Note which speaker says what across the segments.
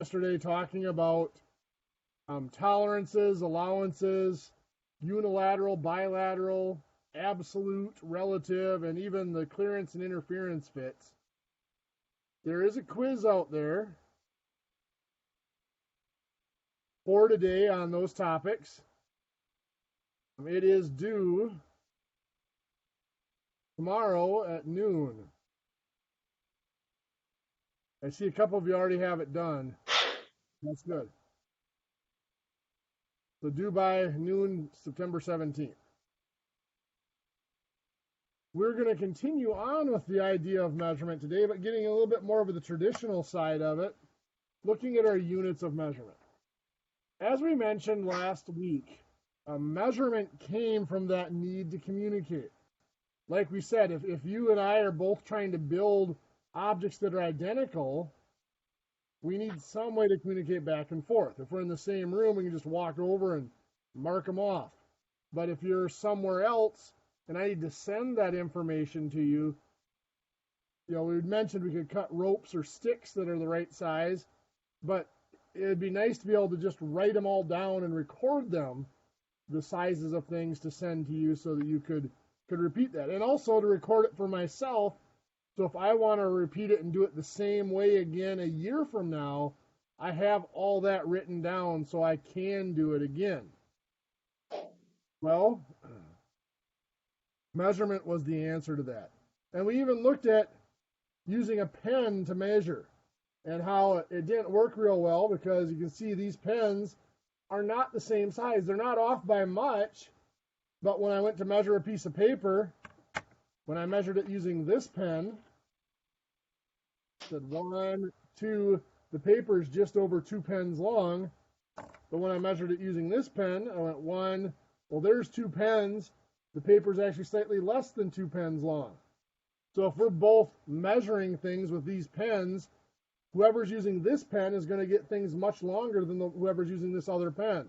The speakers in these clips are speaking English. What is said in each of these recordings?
Speaker 1: Yesterday talking about tolerances, allowances, unilateral, bilateral, absolute, relative, and even the clearance and interference fits. There is a quiz out there for today on those topics. It is due tomorrow at noon. I see a couple of you already have it done. That's good. So due by noon, September 17th. We're going to continue on with the idea of measurement today, but getting a little bit more of the traditional side of it, looking at our units of measurement. As we mentioned last week, a measurement came from that need to communicate. Like we said, if you and I are both trying to build objects that are identical, we need some way to communicate back and forth. If we're in the same room, we can just walk over and mark them off. But if you're somewhere else and I need to send that information to you, we mentioned we could cut ropes or sticks that are the right size, but it'd be nice to be able to just write them all down and record them, the sizes of things to send to you so that you could repeat that. And also to record it for myself, so if I want to repeat it and do it the same way again a year from now, I have all that written down so I can do it again. Well, measurement was the answer to that. And we even looked at using a pen to measure and how it didn't work real well because you can see these pens are not the same size. They're not off by much, but when I went to measure a piece of paper, when I measured it using this pen, said 1, 2, the paper is just over 2 pens long. But when I measured it using this pen, I went 1, well, there's 2 pens. The paper is actually slightly less than 2 pens long. So if we're both measuring things with these pens, whoever's using this pen is going to get things much longer than whoever's using this other pen.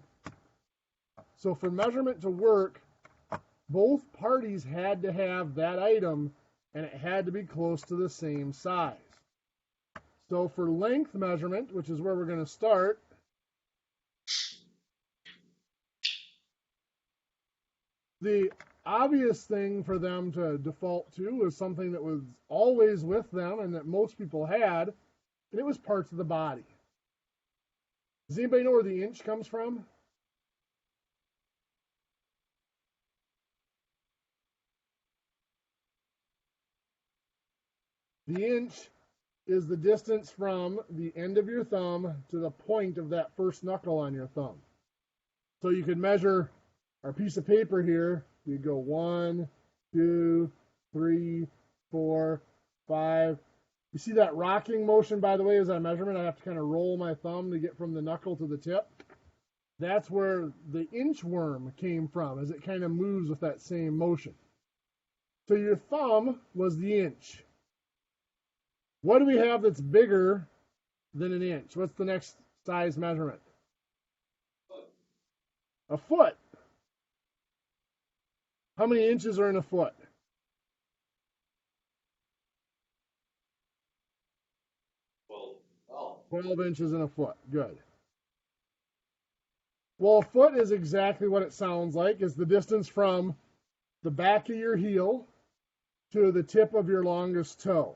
Speaker 1: So for measurement to work, both parties had to have that item, and it had to be close to the same size. So for length measurement, which is where we're going to start, the obvious thing for them to default to was something that was always with them and that most people had, and it was parts of the body. Does anybody know where the inch comes from? The inch is the distance from the end of your thumb to the point of that first knuckle on your thumb. So you could measure our piece of paper here. You go 1, 2, 3, 4, 5. You see that rocking motion, by the way, as I measurement? I have to kind of roll my thumb to get from the knuckle to the tip. That's where the inchworm came from, as it kind of moves with that same motion. So your thumb was the inch. What do we have that's bigger than an inch? What's the next size measurement? A foot. How many inches are in a foot? 12 inches in a foot. Good. Well, a foot is exactly what it sounds like. It's the distance from the back of your heel to the tip of your longest toe.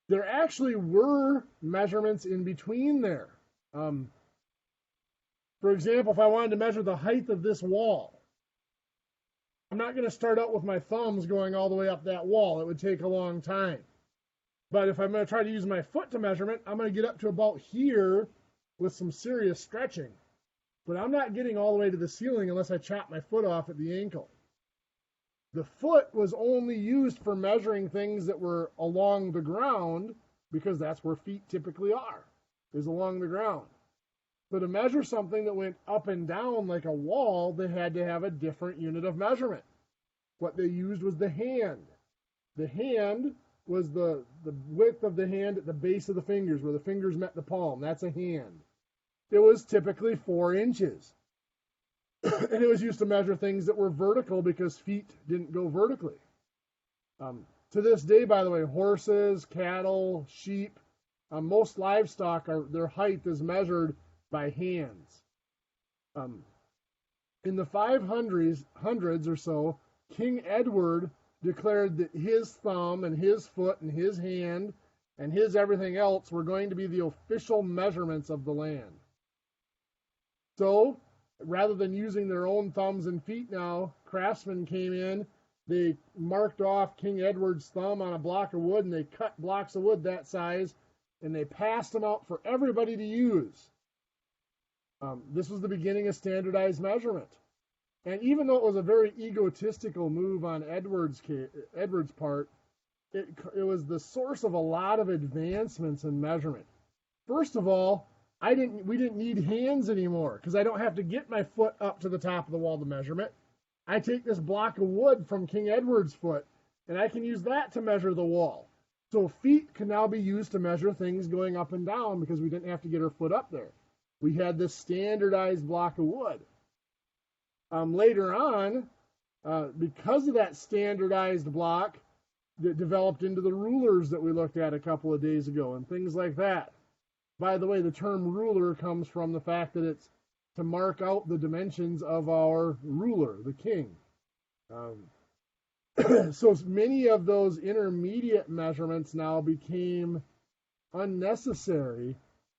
Speaker 1: There actually were measurements in between there. For example, if I wanted to measure the height of this wall, I'm not going to start out with my thumbs going all the way up that wall. It would take a long time. But if I'm going to try to use my foot to measurement, I'm going to get up to about here with some serious stretching. But I'm not getting all the way to the ceiling unless I chop my foot off at the ankle. The foot was only used for measuring things that were along the ground because that's where feet typically are, is along the ground. So to measure something that went up and down like a wall, they had to have a different unit of measurement. What they used was the hand. The hand was the width of the hand at the base of the fingers, where the fingers met the palm. That's a hand. It was typically 4 inches. And it was used to measure things that were vertical because feet didn't go vertically. To this day, by the way, horses, cattle, sheep, Most livestock, their height is measured by hands. In the 500s or so, King Edward declared that his thumb and his foot and his hand and his everything else were going to be the official measurements of the land. So, rather than using their own thumbs and feet now, craftsmen came in, they marked off King Edward's thumb on a block of wood, and they cut blocks of wood that size, and they passed them out for everybody to use. This was the beginning of standardized measurement. And even though it was a very egotistical move on Edward's part, it was the source of a lot of advancements in measurement. First of all, we didn't need hands anymore, because I don't have to get my foot up to the top of the wall to measurement. I take this block of wood from King Edward's foot, and I can use that to measure the wall. So feet can now be used to measure things going up and down, because we didn't have to get our foot up there. We had this standardized block of wood. Later on, because of that standardized block, that developed into the rulers that we looked at a couple of days ago and things like that. By the way, the term ruler comes from the fact that it's to mark out the dimensions of our ruler, the king. So many of those intermediate measurements now became unnecessary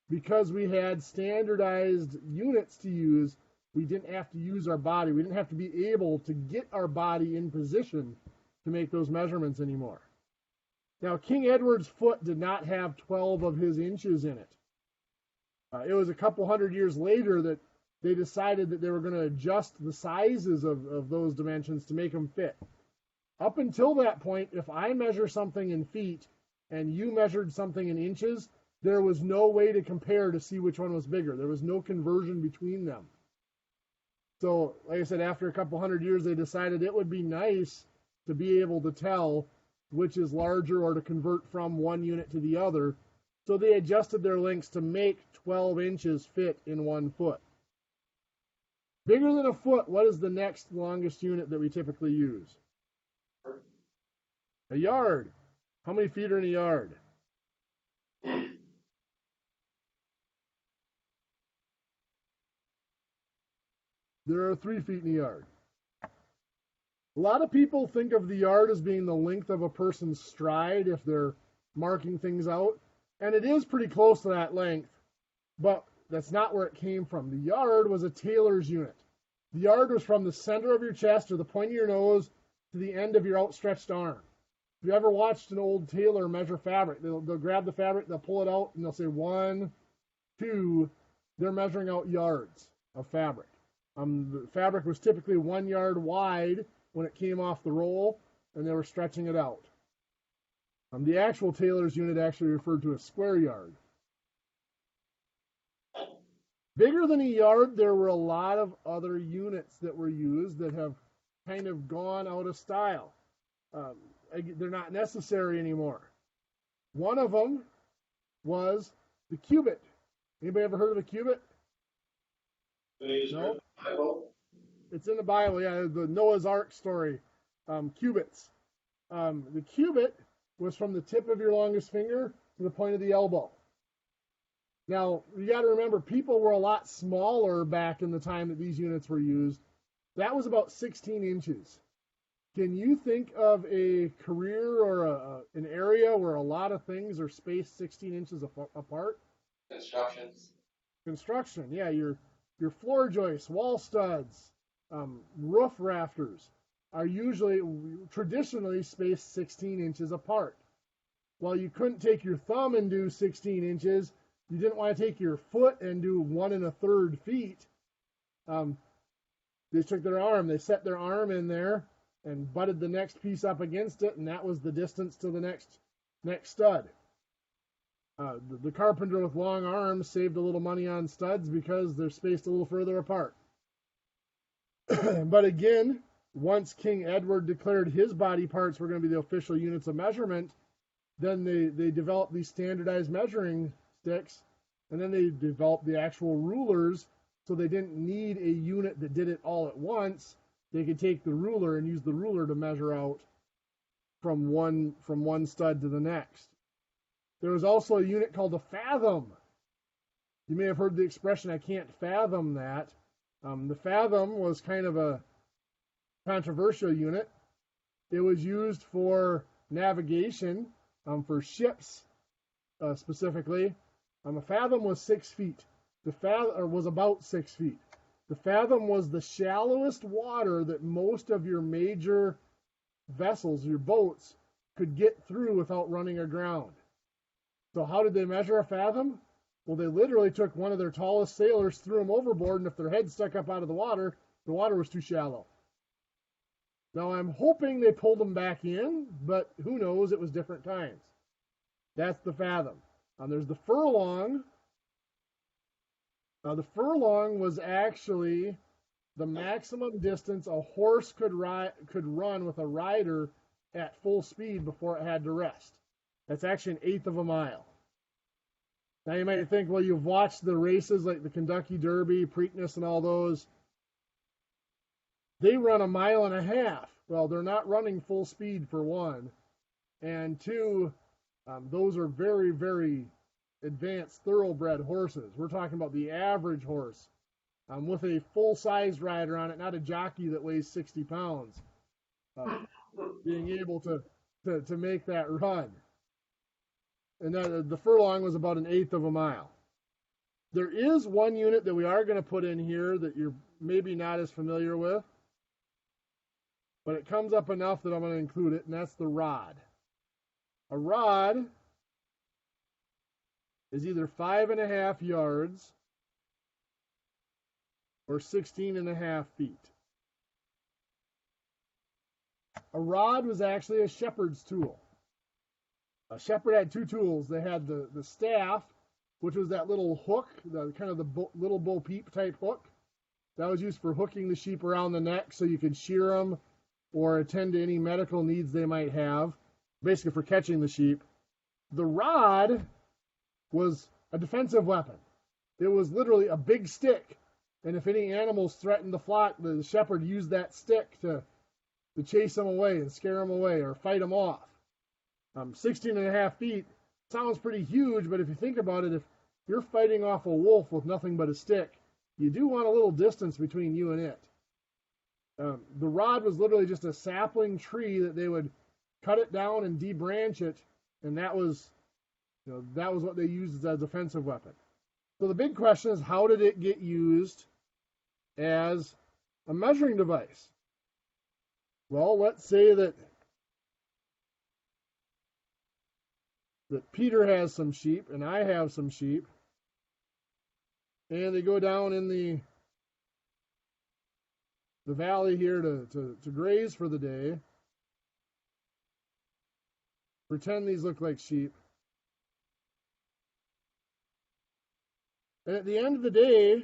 Speaker 1: because we had standardized units to use. We didn't have to use our body. We didn't have to be able to get our body in position to make those measurements anymore. Now, King Edward's foot did not have 12 of his inches in it. It was a couple hundred years later that they decided that they were going to adjust the sizes of those dimensions to make them fit. Up until that point, if I measure something in feet and you measured something in inches, there was no way to compare to see which one was bigger. There was no conversion between them. So, like I said, after a couple hundred years, they decided it would be nice to be able to tell which is larger or to convert from one unit to the other. So they adjusted their lengths to make 12 inches fit in 1 foot. Bigger than a foot, what is the next longest unit that we typically use? A yard. How many feet are in a yard? There are 3 feet in a yard. A lot of people think of the yard as being the length of a person's stride if they're marking things out. And it is pretty close to that length, but that's not where it came from. The yard was a tailor's unit. The yard was from the center of your chest or the point of your nose to the end of your outstretched arm. If you ever watched an old tailor measure fabric, they'll grab the fabric, they'll pull it out, and they'll say 1, 2. They're measuring out yards of fabric. The fabric was typically 1 yard wide when it came off the roll, and they were stretching it out. The actual tailor's unit actually referred to a square yard. Bigger than a yard, there were a lot of other units that were used that have kind of gone out of style. They're not necessary anymore. One of them was the cubit. Anybody ever heard of a cubit? No? It's in the Bible, yeah, the Noah's Ark story. Cubits. The cubit was from the tip of your longest finger to the point of the elbow. Now, you got to remember, people were a lot smaller back in the time that these units were used. That was about 16 inches. Can you think of a career or an area where a lot of things are spaced 16 inches apart? Construction, yeah. Your floor joists, wall studs, roof rafters are usually traditionally spaced 16 inches apart. While you couldn't take your thumb and do 16 inches, you didn't want to take your foot and do 1 1/3 feet. They took their arm, they set their arm in there and butted the next piece up against it, and that was the distance to the next stud. The carpenter with long arms saved a little money on studs because they're spaced a little further apart. But again, once King Edward declared his body parts were going to be the official units of measurement, then they developed these standardized measuring sticks, and then they developed the actual rulers, so they didn't need a unit that did it all at once. They could take the ruler and use the ruler to measure out from one stud to the next. There was also a unit called a fathom. You may have heard the expression, I can't fathom that. The fathom was kind of a controversial unit. It was used for navigation, for ships specifically. A fathom was 6 feet. Was about 6 feet. The fathom was the shallowest water that most of your major vessels, your boats, could get through without running aground. So how did they measure a fathom? Well, they literally took one of their tallest sailors, threw him overboard, and if their head stuck up out of the water was too shallow. Now, I'm hoping they pulled them back in, but who knows? It was different times. That's the fathom. There's the furlong. The furlong was actually the maximum distance a horse could run with a rider at full speed before it had to rest. That's actually an eighth of a mile. Now you might think, well, you've watched the races like the Kentucky Derby, Preakness, and all those. They run 1.5 miles. Well, they're not running full speed for one. And two, those are very, very advanced thoroughbred horses. We're talking about the average horse with a full-sized rider on it, not a jockey that weighs 60 pounds, being able to make that run. And the furlong was about 1/8 of a mile. There is one unit that we are going to put in here that you're maybe not as familiar with, but it comes up enough that I'm going to include it, and that's the rod. A rod is either 5.5 yards or 16.5 feet. A rod was actually a shepherd's tool. A shepherd had two tools. They had the staff, which was that little hook, the kind of the little Bo Peep type hook. That was used for hooking the sheep around the neck so you could shear them or attend to any medical needs they might have, basically for catching the sheep. The rod was a defensive weapon. It was literally a big stick, and if any animals threatened the flock, the shepherd used that stick to chase them away and scare them away or fight them off. 16.5 feet sounds pretty huge, but if you think about it, if you're fighting off a wolf with nothing but a stick, you do want a little distance between you and it. The rod was literally just a sapling tree that they would cut it down and debranch it, and that was what they used as a defensive weapon. So the big question is, how did it get used as a measuring device? Well, let's say that Peter has some sheep and I have some sheep, and they go down in the valley here to graze for the day. Pretend these look like sheep. And at the end of the day,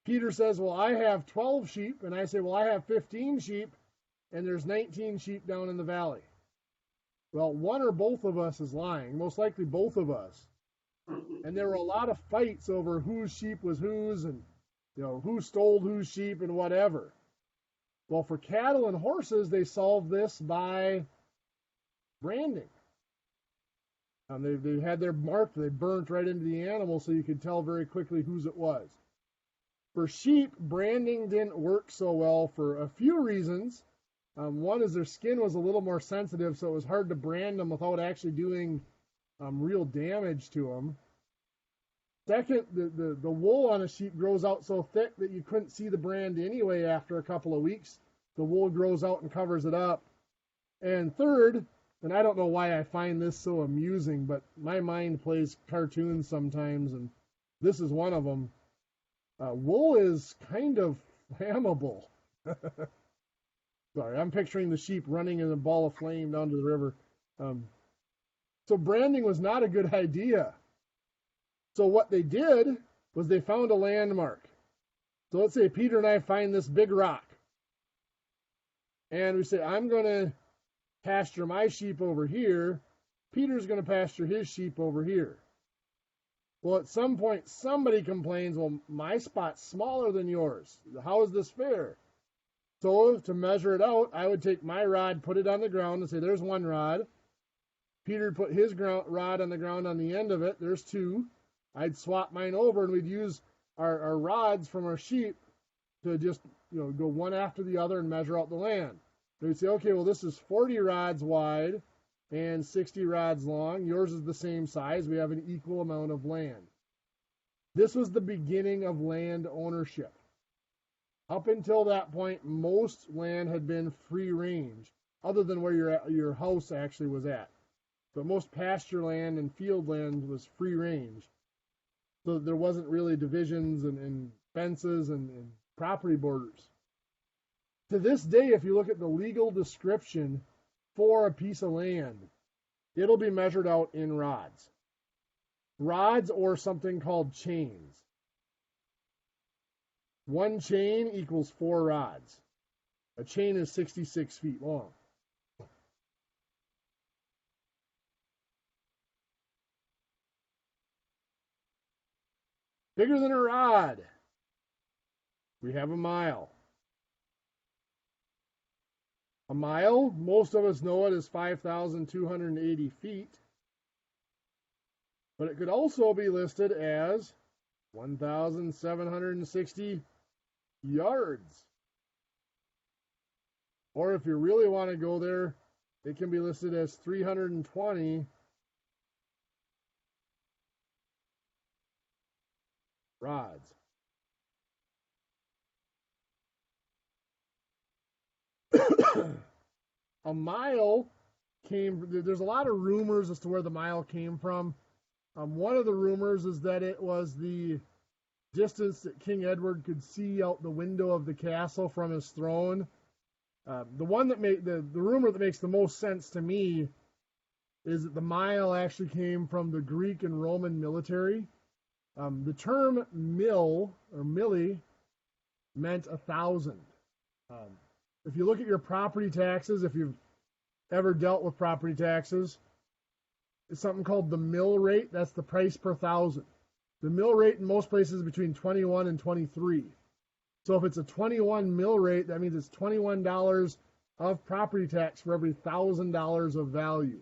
Speaker 1: Peter says, well, I have 12 sheep, and I say, well, I have 15 sheep, and there's 19 sheep down in the valley. Well, one or both of us is lying, most likely both of us. And there were a lot of fights over whose sheep was whose, and who stole whose sheep and whatever. Well, for cattle and horses, they solved this by branding. They had their mark, they burnt right into the animal so you could tell very quickly whose it was. For sheep, branding didn't work so well for a few reasons. One is their skin was a little more sensitive, so it was hard to brand them without actually doing real damage to them. Second, the wool on a sheep grows out so thick that you couldn't see the brand anyway after a couple of weeks. The wool grows out and covers it up. And third, and I don't know why I find this so amusing, but my mind plays cartoons sometimes, and this is one of them. Wool is kind of flammable. Sorry, I'm picturing the sheep running in a ball of flame down to the river. So branding was not a good idea. So what they did was they found a landmark. So let's say Peter and I find this big rock. And we say, I'm going to pasture my sheep over here. Peter's going to pasture his sheep over here. Well, at some point, somebody complains, well, my spot's smaller than yours. How is this fair? So to measure it out, I would take my rod, put it on the ground, and say, there's one rod. Peter put his rod on the ground on the end of it. There's 2. I'd swap mine over, and we'd use our rods from our sheep to just go one after the other and measure out the land. We'd say, okay, well, this is 40 rods wide and 60 rods long. Yours is the same size. We have an equal amount of land. This was the beginning of land ownership. Up until that point, most land had been free range, other than where your house actually was at. But most pasture land and field land was free range. So there wasn't really divisions and fences and property borders. To this day, if you look at the legal description for a piece of land, it'll be measured out in rods. Rods or something called chains. 1 chain equals 4 rods. A chain is 66 feet long. Bigger than a rod, we have a mile. A mile, most of us know it as 5,280 feet, but it could also be listed as 1,760 yards. Or if you really want to go there, it can be listed as 320 rods. A mile there's a lot of rumors as to where the mile came from. One of the rumors is that it was the distance that King Edward could see out the window of the castle from his throne. The rumor that makes the most sense to me is that the mile actually came from the Greek and Roman military. The term mil or milli meant 1,000. If you look at your property taxes, if you've ever dealt with property taxes, it's something called the mill rate. That's the price per thousand. The mill rate in most places is between 21 and 23. So if it's a 21 mill rate, that means it's $21 of property tax for every $1,000 of value.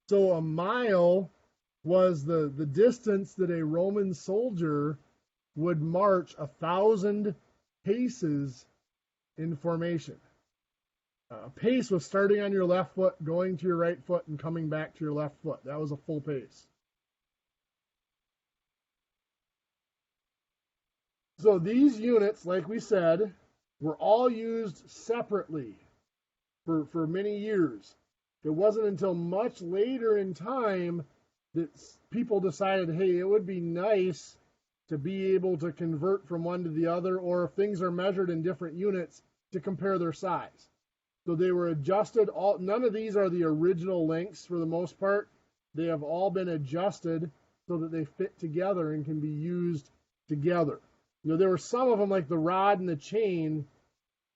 Speaker 1: So a mile was the distance that a Roman soldier would march 1,000 paces in formation. A pace was starting on your left foot, going to your right foot, and coming back to your left foot. That was a full pace. So these units, like we said, were all used separately for many years. It wasn't until much later in time that people decided, hey, it would be nice to be able to convert from one to the other, or if things are measured in different units, to compare their size. So they were adjusted. None of these are the original lengths for the most part. They have all been adjusted so that they fit together and can be used together. There were some of them, like the rod and the chain,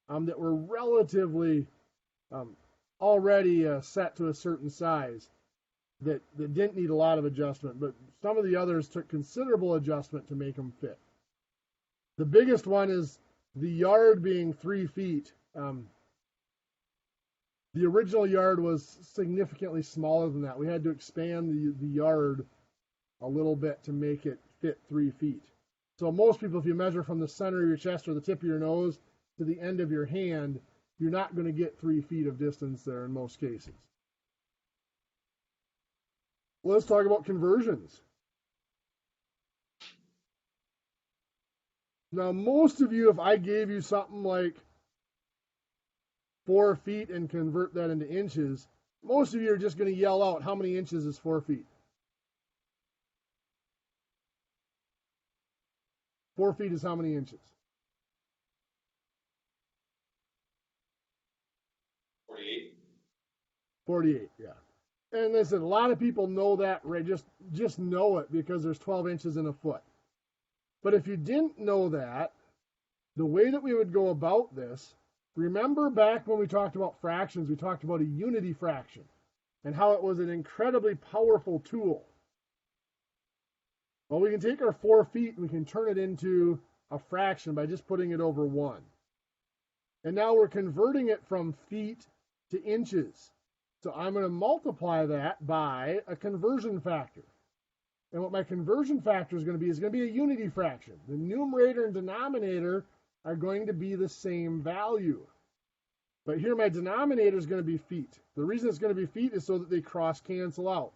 Speaker 1: that were relatively already set to a certain size that didn't need a lot of adjustment, but some of the others took considerable adjustment to make them fit. The biggest one is the yard being 3 feet. The original yard was significantly smaller than that. We had to expand the yard a little bit to make it fit 3 feet. So most people, if you measure from the center of your chest or the tip of your nose to the end of your hand, you're not going to get 3 feet of distance there in most cases. Let's talk about conversions. Now, most of you, if I gave you something like 4 feet and convert that into inches, most of you are just going to yell out, how many inches is 4 feet? 4 feet is how many inches?
Speaker 2: 48.
Speaker 1: 48, yeah. And listen, a lot of people know that, right? Just know it because there's 12 inches in a foot. But if you didn't know that, the way that we would go about this, remember back when we talked about fractions, we talked about a unity fraction and how it was an incredibly powerful tool. Well, we can take our 4 feet and we can turn it into a fraction by just putting it over 1. And now we're converting it from feet to inches. So I'm going to multiply that by a conversion factor. And what my conversion factor is going to be a unity fraction. The numerator and denominator are going to be the same value. But here my denominator is going to be feet. The reason it's going to be feet is so that they cross cancel out.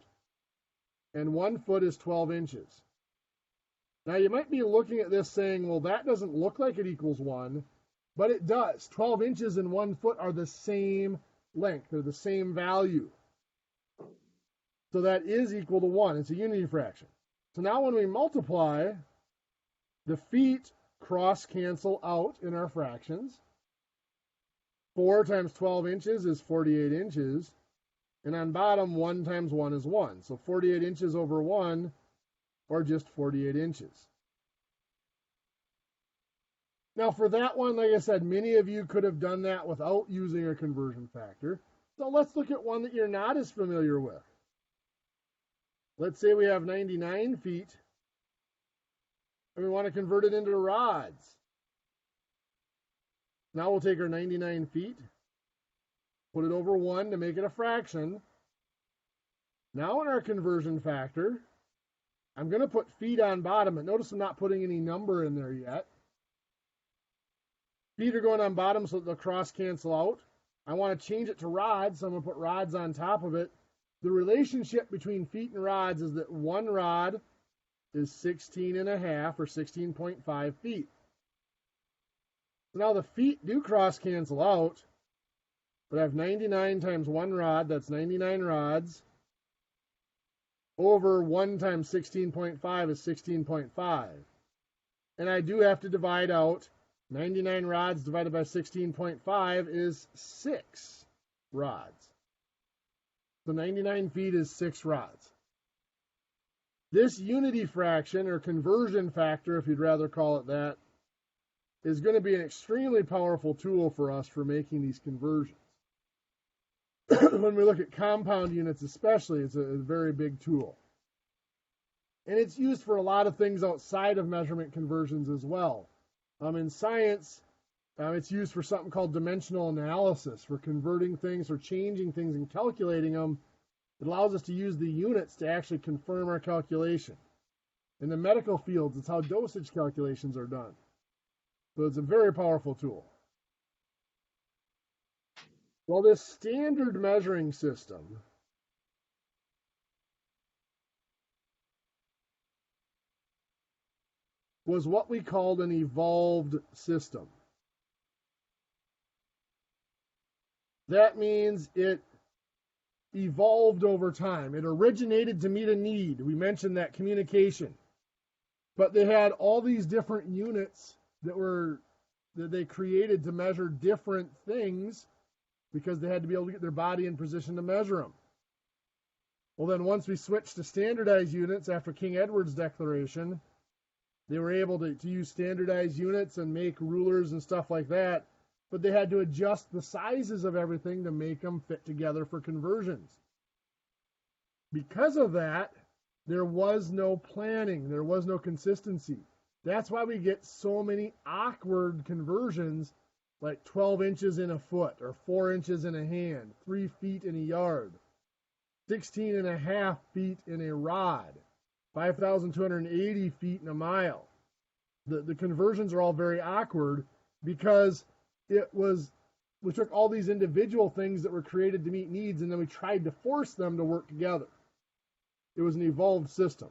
Speaker 1: And 1 foot is 12 inches. Now you might be looking at this saying, well, that doesn't look like it equals 1, but it does. 12 inches and 1 foot are the same length. They're the same value. So that is equal to 1. It's a unity fraction. So now when we multiply, the feet cross cancel out in our fractions. 4 times 12 inches is 48 inches. And on bottom, 1 times 1 is 1. So 48 inches over 1, or just 48 inches. Now for that one, like I said, many of you could have done that without using a conversion factor. So let's look at one that you're not as familiar with. Let's say we have 99 feet, and we want to convert it into rods. Now we'll take our 99 feet, put it over 1 to make it a fraction. Now in our conversion factor, I'm going to put feet on bottom, but notice I'm not putting any number in there yet. Feet are going on bottom so that they'll cross cancel out. I want to change it to rods, so I'm going to put rods on top of it. The relationship between feet and rods is that 1 rod is 16.5 or 16.5 feet. So now the feet do cross cancel out, but I have 99 times 1 rod, that's 99 rods, over 1 times 16.5 is 16.5. And I do have to divide out. 99 rods divided by 16.5 is 6 rods. So 99 feet is 6 rods. This unity fraction, or conversion factor, if you'd rather call it that, is going to be an extremely powerful tool for us for making these conversions. When we look at compound units especially, it's a very big tool. And it's used for a lot of things outside of measurement conversions as well. In science, it's used for something called dimensional analysis, for converting things or changing things and calculating them. It allows us to use the units to actually confirm our calculation. In the medical fields, it's how dosage calculations are done. So it's a very powerful tool. Well, this standard measuring system was what we called an evolved system. That means it evolved over time. It originated to meet a need. We mentioned that communication. But they had all these different units that they created to measure different things because they had to be able to get their body in position to measure them. Well, then once we switched to standardized units after King Edward's Declaration, they were able to use standardized units and make rulers and stuff like that, but they had to adjust the sizes of everything to make them fit together for conversions. Because of that, there was no planning, there was no consistency. That's why we get so many awkward conversions, like 12 inches in a foot, or 4 inches in a hand, 3 feet in a yard, 16.5 feet in a rod, 5,280 feet in a mile. The conversions are all very awkward because we took all these individual things that were created to meet needs and then we tried to force them to work together. It was an evolved system.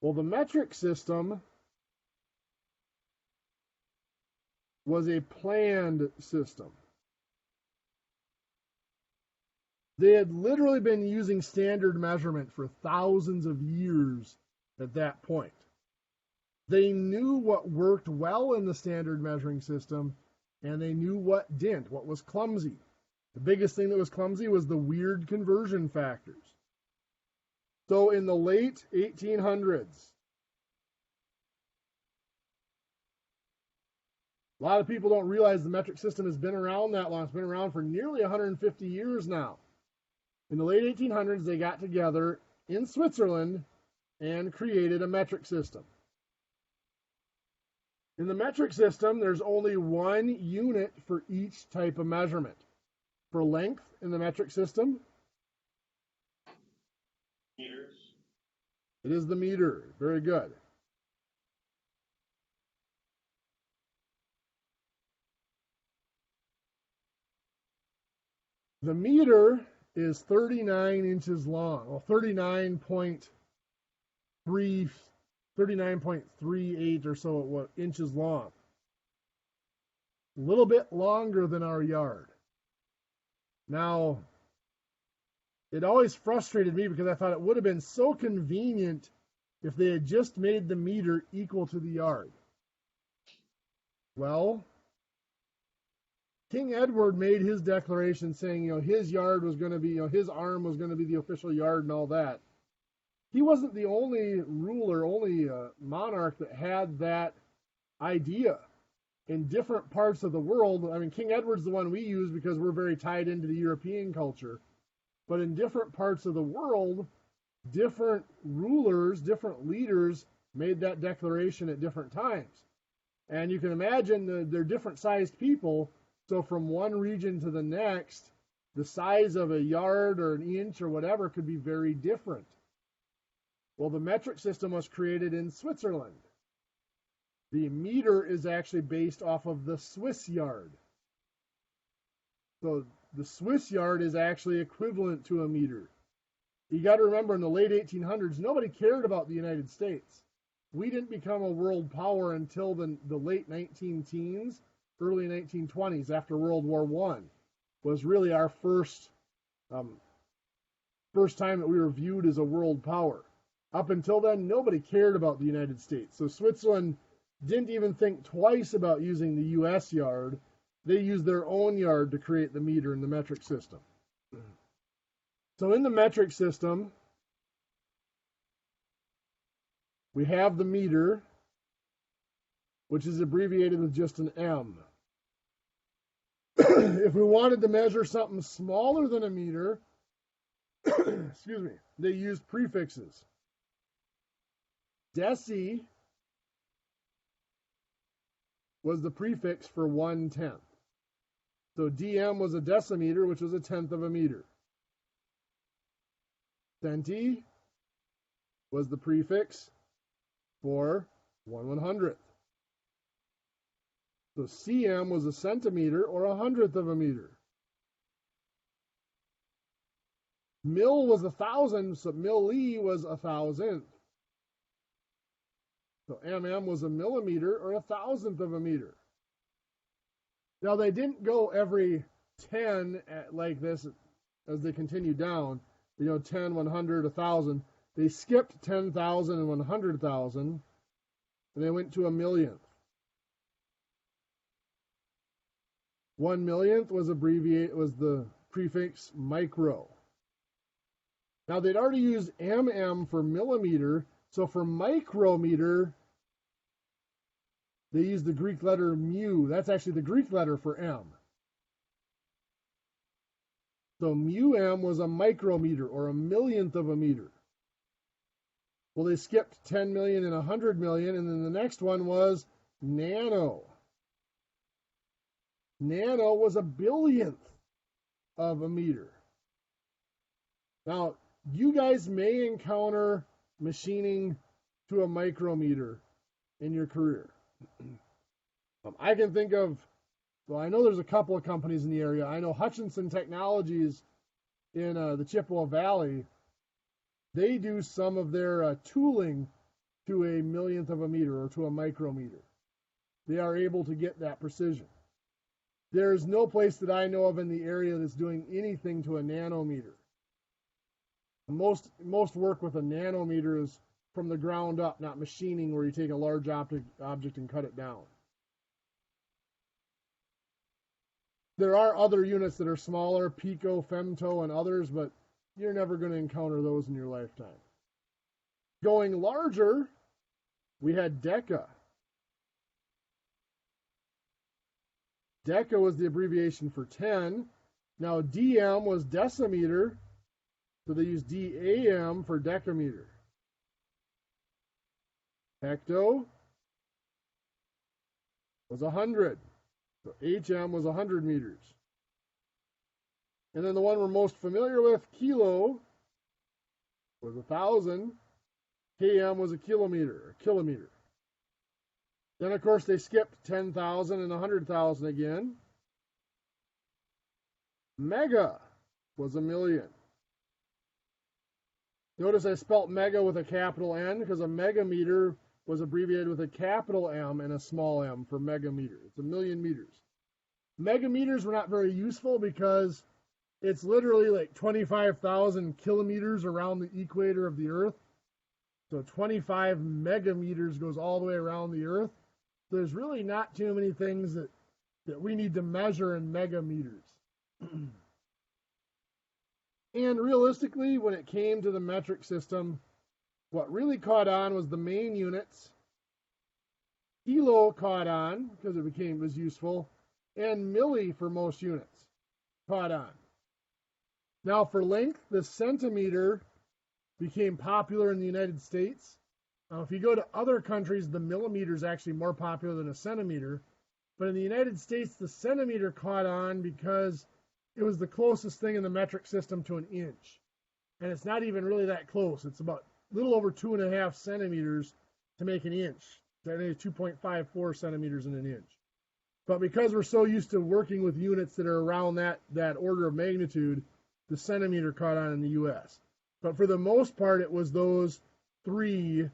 Speaker 1: Well, the metric system was a planned system. They had literally been using standard measurement for thousands of years at that point. They knew what worked well in the standard measuring system, and they knew what didn't, what was clumsy. The biggest thing that was clumsy was the weird conversion factors. So in the late 1800s, a lot of people don't realize the metric system has been around that long. It's been around for nearly 150 years now. In the late 1800s, they got together in Switzerland and created a metric system. In the metric system, there's only one unit for each type of measurement. For length in the metric system,
Speaker 2: Meters.
Speaker 1: It is the meter. Very good. The meter is 39 inches long. Well, 39.38 or so inches long. A little bit longer than our yard. Now, it always frustrated me because I thought it would have been so convenient if they had just made the meter equal to the yard. Well, King Edward made his declaration saying, his yard was going to be, his arm was going to be the official yard and all that. He wasn't the only ruler, only monarch that had that idea. In different parts of the world, I mean, King Edward's the one we use because we're very tied into the European culture. But in different parts of the world, different rulers, different leaders made that declaration at different times. And you can imagine they're different sized people. So from one region to the next, the size of a yard or an inch or whatever could be very different. Well, the metric system was created in Switzerland. The meter is actually based off of the Swiss yard. So the Swiss yard is actually equivalent to a meter. You got to remember, in the late 1800s, nobody cared about the United States. We didn't become a world power until the late 19-teens, early 1920s, after World War I, was really our first time that we were viewed as a world power. Up until then, nobody cared about the United States. So Switzerland didn't even think twice about using the U.S. yard. They used their own yard to create the meter in the metric system. So in the metric system, we have the meter, which is abbreviated with just an M. If we wanted to measure something smaller than a meter, excuse me, they used prefixes. Deci was the prefix for 1/10. So dm was a decimeter, which was a tenth of a meter. Centi was the prefix for 1/100th. So cm was a centimeter, or 100th of a meter. Mil was 1,000, so milli was 1,000th. So mm was a millimeter, or 1,000th of a meter. Now, they didn't go every 10 like this as they continue down. 10, 100, 1,000. They skipped 10,000 and 100,000, and they went to a millionth. 1 millionth was the prefix micro. Now, they'd already used mm for millimeter, so for micrometer, they used the Greek letter mu. That's actually the Greek letter for m. So mu-m was a micrometer, or a millionth of a meter. Well, they skipped 10 million and 100 million, and then the next one was nano. Nano was a billionth of a meter. Now, you guys may encounter machining to a micrometer in your career. I can think of, well, I know there's a couple of companies in the area. I know Hutchinson Technologies in the Chippewa Valley. They do some of their tooling to a millionth of a meter, or to a micrometer. They are able to get that precision. There's no place that I know of in the area that's doing anything to a nanometer. Most work with a nanometer is from the ground up, not machining, where you take a large object and cut it down. There are other units that are smaller, pico, femto, and others, but you're never going to encounter those in your lifetime. Going larger, we had deca. Deca was the abbreviation for 10. Now, dm was decimeter, so they used dam for decameter. Hecto was 100. So HM was 100 meters. And then the one we're most familiar with, kilo, was 1,000. KM was a kilometer. Then, of course, they skipped 10,000 and 100,000 again. Mega was a million. Notice I spelt mega with a capital N because a megameter was abbreviated with a capital M and a small m for megameter. It's a million meters. Megameters were not very useful because it's literally like 25,000 kilometers around the equator of the Earth. So 25 megameters goes all the way around the Earth. There's really not too many things that we need to measure in megameters. And realistically, when it came to the metric system, what really caught on was the main units. Kilo caught on because it was useful, and milli for most units caught on. Now for length, the centimeter became popular in the United States. Now if you go to other countries, the millimeter is actually more popular than a centimeter. But in the United States, the centimeter caught on because it was the closest thing in the metric system to an inch. And it's not even really that close. It's about a little over 2.5 centimeters to make an inch. That is 2.54 centimeters in an inch. But because we're so used to working with units that are around that order of magnitude, the centimeter caught on in the U.S. But for the most part, it was those three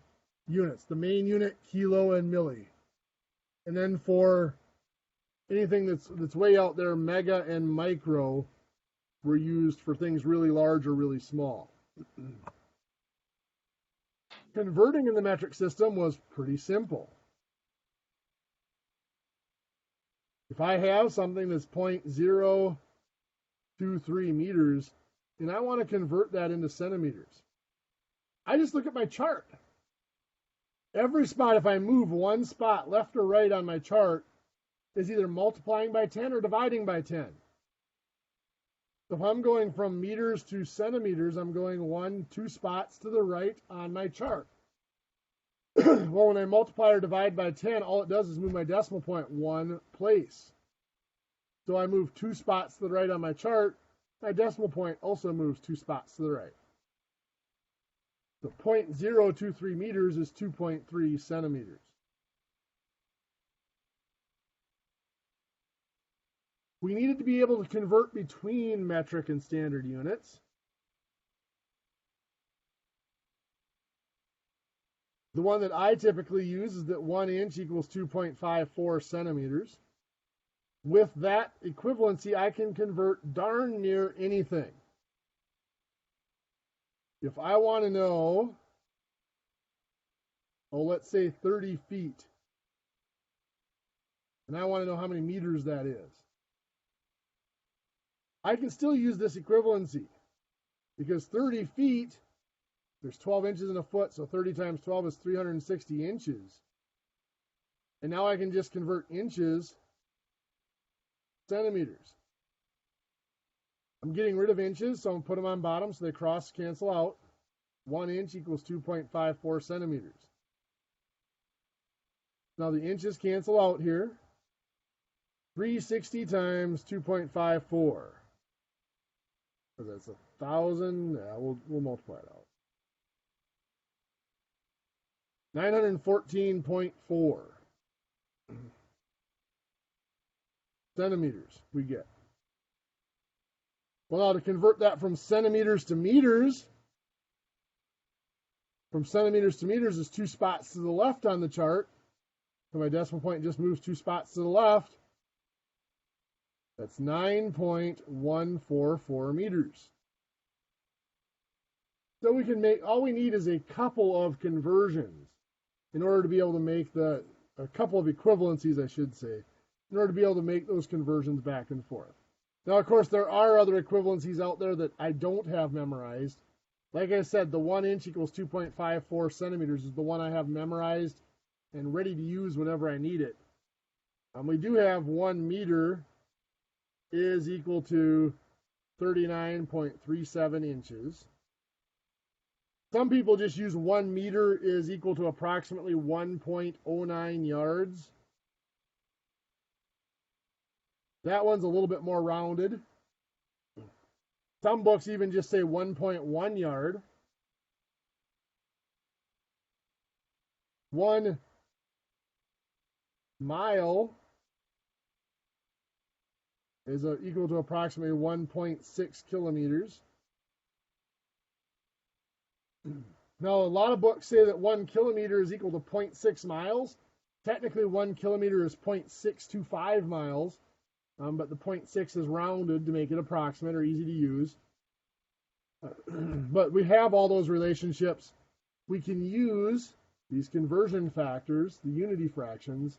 Speaker 1: units, the main unit, kilo, and milli. And then for anything that's way out there, mega and micro were used for things really large or really small. Converting in the metric system was pretty simple. If I have something that's 0.023 meters and I want to convert that into centimeters, I just look at my chart. Every spot, if I move one spot left or right on my chart, is either multiplying by 10 or dividing by 10. So if I'm going from meters to centimeters, I'm going 2 spots to the right on my chart. Well, when I multiply or divide by 10, all it does is move my decimal point one place. So I move 2 spots to the right on my chart. My decimal point also moves 2 spots to the right. So 0.023 meters is 2.3 centimeters. We needed to be able to convert between metric and standard units. The one that I typically use is that 1 inch equals 2.54 centimeters. With that equivalency, I can convert darn near anything. If I want to know, let's say 30 feet, and I want to know how many meters that is, I can still use this equivalency because 30 feet, there's 12 inches in a foot, so 30 times 12 is 360 inches. And now I can just convert inches to centimeters. I'm getting rid of inches, so I'm going to put them on bottom so they cross cancel out. 1 inch equals 2.54 centimeters. Now the inches cancel out here. 360 times 2.54. So that's 1,000. Yeah, we'll multiply it out. 914.4 centimeters we get. Well, now to convert that from centimeters to meters, from centimeters to meters is 2 spots to the left on the chart. So my decimal point just moves 2 spots to the left. That's 9.144 meters. So we can make, all we need is a couple of conversions in order to be able to make a couple of equivalencies, I should say, in order to be able to make those conversions back and forth. Now, of course, there are other equivalencies out there that I don't have memorized. Like I said, the 1 inch equals 2.54 centimeters is the one I have memorized and ready to use whenever I need it. We do have 1 meter is equal to 39.37 inches. Some people just use 1 meter is equal to approximately 1.09 yards. That one's a little bit more rounded. Some books even just say 1.1 yard. 1 mile is equal to approximately 1.6 kilometers. Now, a lot of books say that 1 kilometer is equal to 0.6 miles. Technically, 1 kilometer is 0.625 miles, but the 0.6 is rounded to make it approximate or easy to use. But we have all those relationships. We can use these conversion factors, the unity fractions,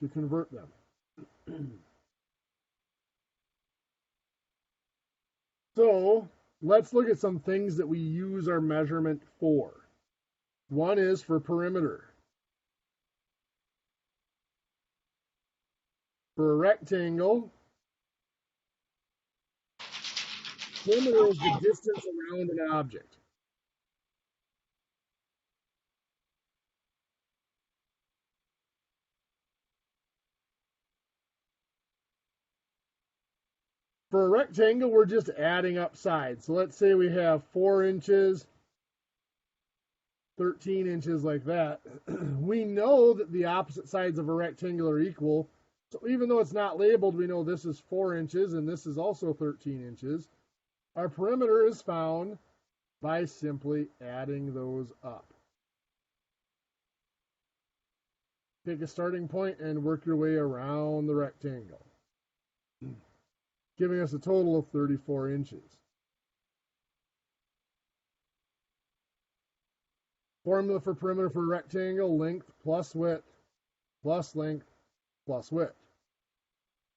Speaker 1: to convert them. So let's look at some things that we use our measurement for. One is for perimeter. For a rectangle, perimeter is the distance around an object. For a rectangle, we're just adding up sides. So let's say we have 4 inches, 13 inches like that. We know that the opposite sides of a rectangle are equal. So even though it's not labeled, we know this is 4 inches and this is also 13 inches. Our perimeter is found by simply adding those up. Take a starting point and work your way around the rectangle, giving us a total of 34 inches. Formula for perimeter for a rectangle: length plus width plus length plus width.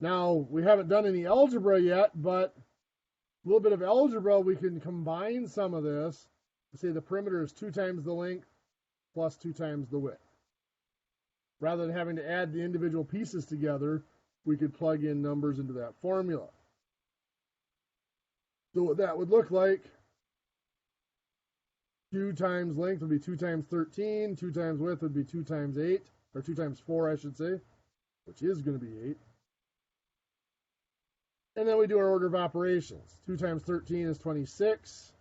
Speaker 1: Now, we haven't done any algebra yet, but a little bit of algebra, we can combine some of this to say the perimeter is 2 times the length plus 2 times the width. Rather than having to add the individual pieces together, we could plug in numbers into that formula. So what that would look like, 2 times length would be 2 times 13, 2 times width would be 2 times 8, or 2 times 4, I should say, which is going to be 8. And then we do our order of operations. 2 times 13 is 26.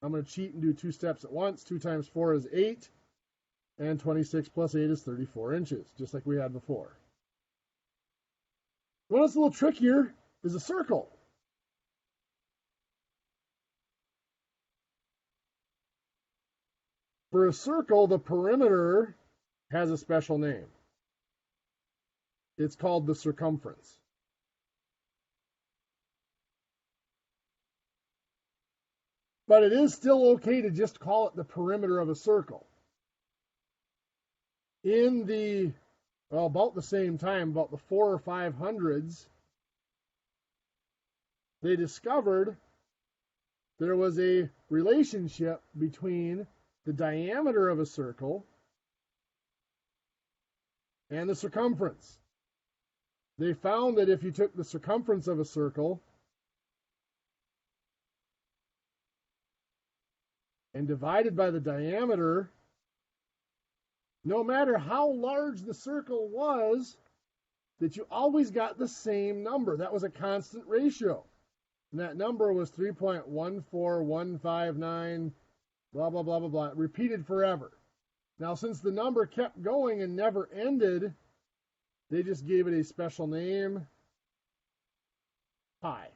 Speaker 1: I'm going to cheat and do 2 steps at once. 2 times 4 is 8. And 26 plus 8 is 34 inches, just like we had before. One that's a little trickier is a circle. For a circle, the perimeter has a special name. It's called the circumference. But it is still okay to just call it the perimeter of a circle. In the, well, about the same time, about the 400s or 500s, they discovered there was a relationship between the diameter of a circle and the circumference. They found that if you took the circumference of a circle and divided by the diameter, no matter how large the circle was, that you always got the same number. That was a constant ratio. And that number was 3.14159, blah, blah, blah, blah, blah, repeated forever. Now, since the number kept going and never ended, they just gave it a special name, pi.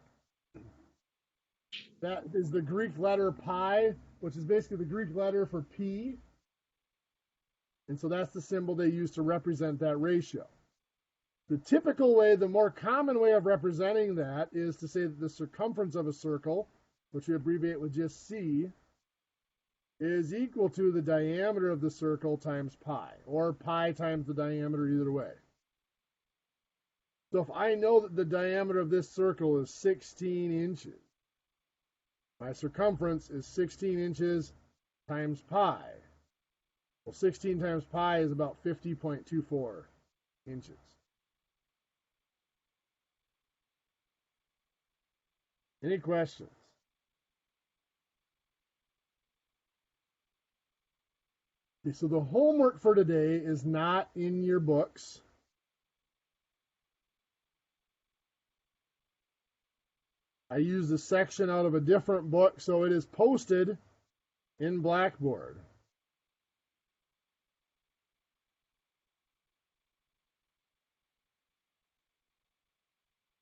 Speaker 1: That is the Greek letter pi, which is basically the Greek letter for P. And so that's the symbol they use to represent that ratio. The typical way, the more common way of representing that is to say that the circumference of a circle, which we abbreviate with just C, is equal to the diameter of the circle times pi, or pi times the diameter, either way. So if I know that the diameter of this circle is 16 inches, my circumference is 16 inches times pi. Well, 16 times pi is about 50.24 inches. Any questions? Okay, so the homework for today is not in your books. I used a section out of a different book, so it is posted in Blackboard.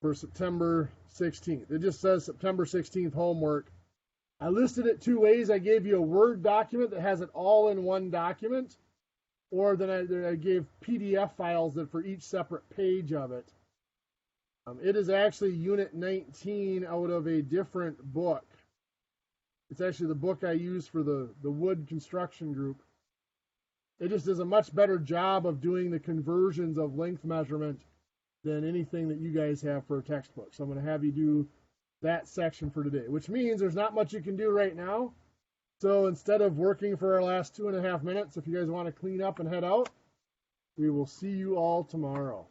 Speaker 1: For September 16th. It just says September 16th homework. I listed it two ways. I gave you a Word document that has it all in one document, or then I gave PDF files that for each separate page of it. It is actually Unit 19 out of a different book. It's actually the book I use for the wood construction group. It just does a much better job of doing the conversions of length measurement than anything that you guys have for a textbook. So I'm going to have you do that section for today, which means there's not much you can do right now. So instead of working for our last 2.5 minutes, if you guys want to clean up and head out, we will see you all tomorrow.